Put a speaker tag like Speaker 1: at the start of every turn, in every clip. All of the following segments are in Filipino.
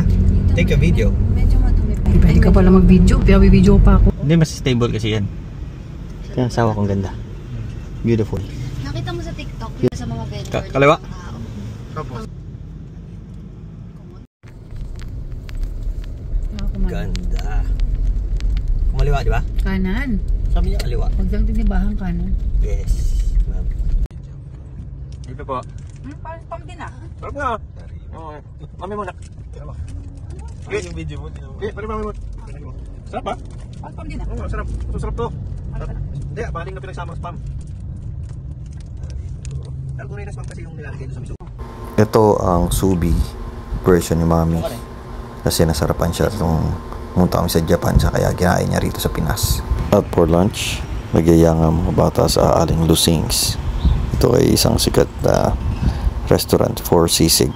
Speaker 1: ha? Take a video.
Speaker 2: Medyo madumi pa.
Speaker 3: Pwede ka pala mag-video. Kaya video pa ako.
Speaker 1: Hindi, mas stable kasi yan. Kaya asawa kong ganda. Beautiful.
Speaker 2: Nakita mo sa TikTok yun sa mga vendor.
Speaker 1: Kaliwa? Tapos. Ganda. Kumaliwa, di ba?
Speaker 3: Kanan.
Speaker 1: Sabi niya kaliwa.
Speaker 3: Huwag lang tinibahan kanan.
Speaker 1: Yes, ma'am. Ito po.
Speaker 3: Pam din ah.
Speaker 1: Sarap nga. Oo. Mami muna. Okay, yung video mo. Okay, pali mami mo. Sarap ba?
Speaker 3: Pam din ah.
Speaker 1: Oo, sarap. Ito sarap to. Hindi, baling na pinagsama spam. Tunay na spam kasi yung nilalagay doon sa miso.
Speaker 4: Ito ang subi version ni Mami. Kasi nasarapan siya nung pumunta kami sa Japan sa kaya kinain niya rito sa Pinas. At for lunch, nagyayang ang mga bata sa Aling Lusings. Ito ay isang sikat na restaurant for sisig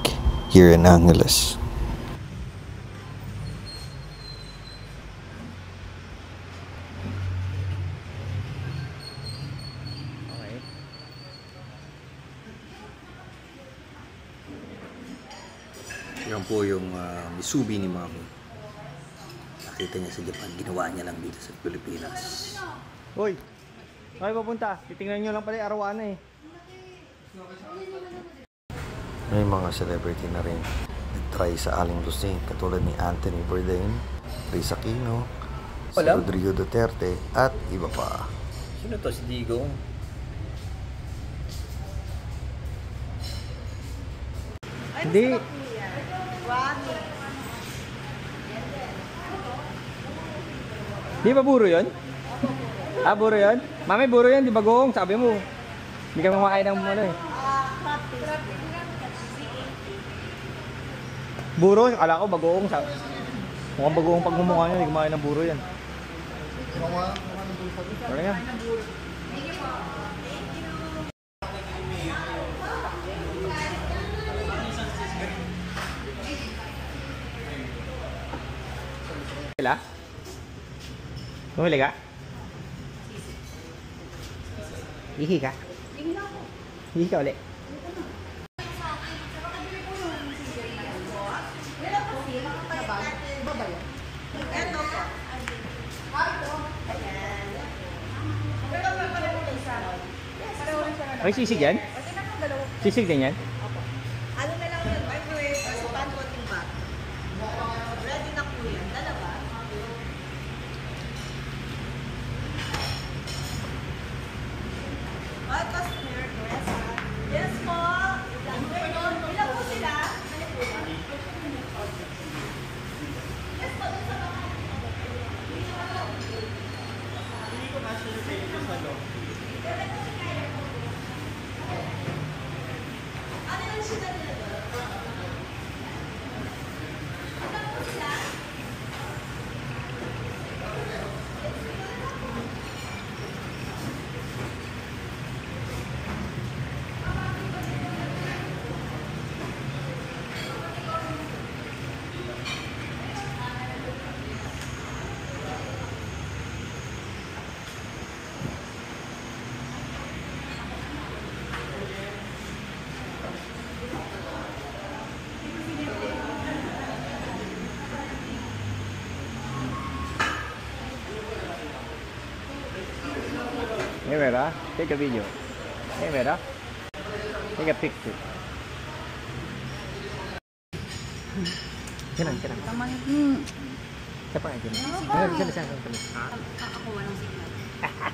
Speaker 4: here in Angeles. Yan po yung misubi ni Mami. Nakita niya sa Japan, ginawa niya lang dito sa Pilipinas.
Speaker 1: Hoy! Okay, papunta. Titingnan nyo lang pala yung arawana eh.
Speaker 4: May mga celebrity na rin nag-try sa Aling Lusing katulad ni Anthony Bourdain, Chris Aquino, si Rodrigo Duterte at iba pa.
Speaker 1: Sino to? Si Digong? Hindi. Di ba buro yun? Ah, buro yun? Mami, buro yun, di ba gong? Sabi mo. Hindi ka kumakain ng ano eh. Buro? Akala ko bagoong. Mukhang bagoong pag mumukha nyo, hindi kumakain ng buro yan. Ano yan? Sila? Bumili ka? Ihi ka? Ihi ka ulit. Ay, sisig yan? Sisig din yan?
Speaker 5: Ano na lang yun? Microwave, sa pan-coating bat. Ready na po yan. Dalawa. Ay, customer. Yes po. Ilan po sila? Yes po. Hindi ko kasi yung page sa loob. Ano lang siya na
Speaker 1: Hey Vera, take a video. Hey Vera, take a picture. Jangan. Siapa yang kini? Sana.
Speaker 2: Ako walang signal.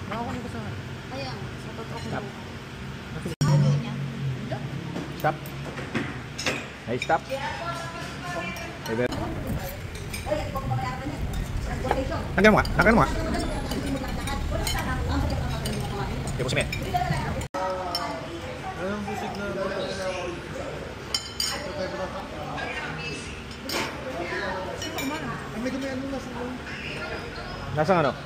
Speaker 2: Ako na gusto nga. Ayan, sa totoo ko.
Speaker 1: Stop. Hey, stop. Hey Vera. Tanggal mo nga. Oke, musim ya? Nasa ano?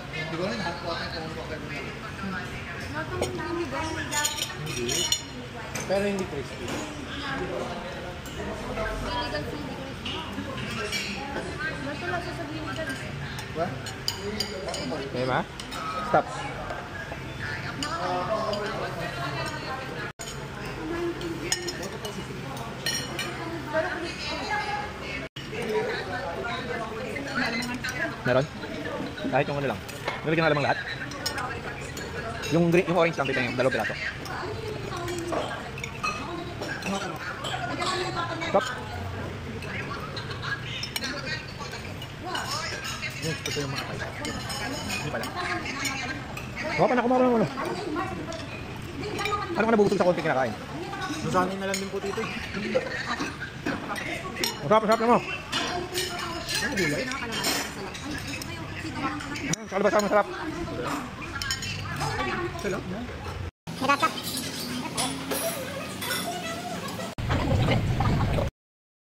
Speaker 1: Pero hindi crispy. Okay ba? Stop. Meron? Kahit yung ano lang. Nilagyan na lamang lahat. Yung green, yung orange lang dito yung dalawang piraso. Stop. Ito yung mga kayo. Hindi pala. Baka pa na kumaroon ng ulo. Ano ka nabubusog sa konting kinakain?
Speaker 6: Susanin na lang din po dito.
Speaker 1: Masarap na mo. Sa kalabasa masarap.
Speaker 6: Sala.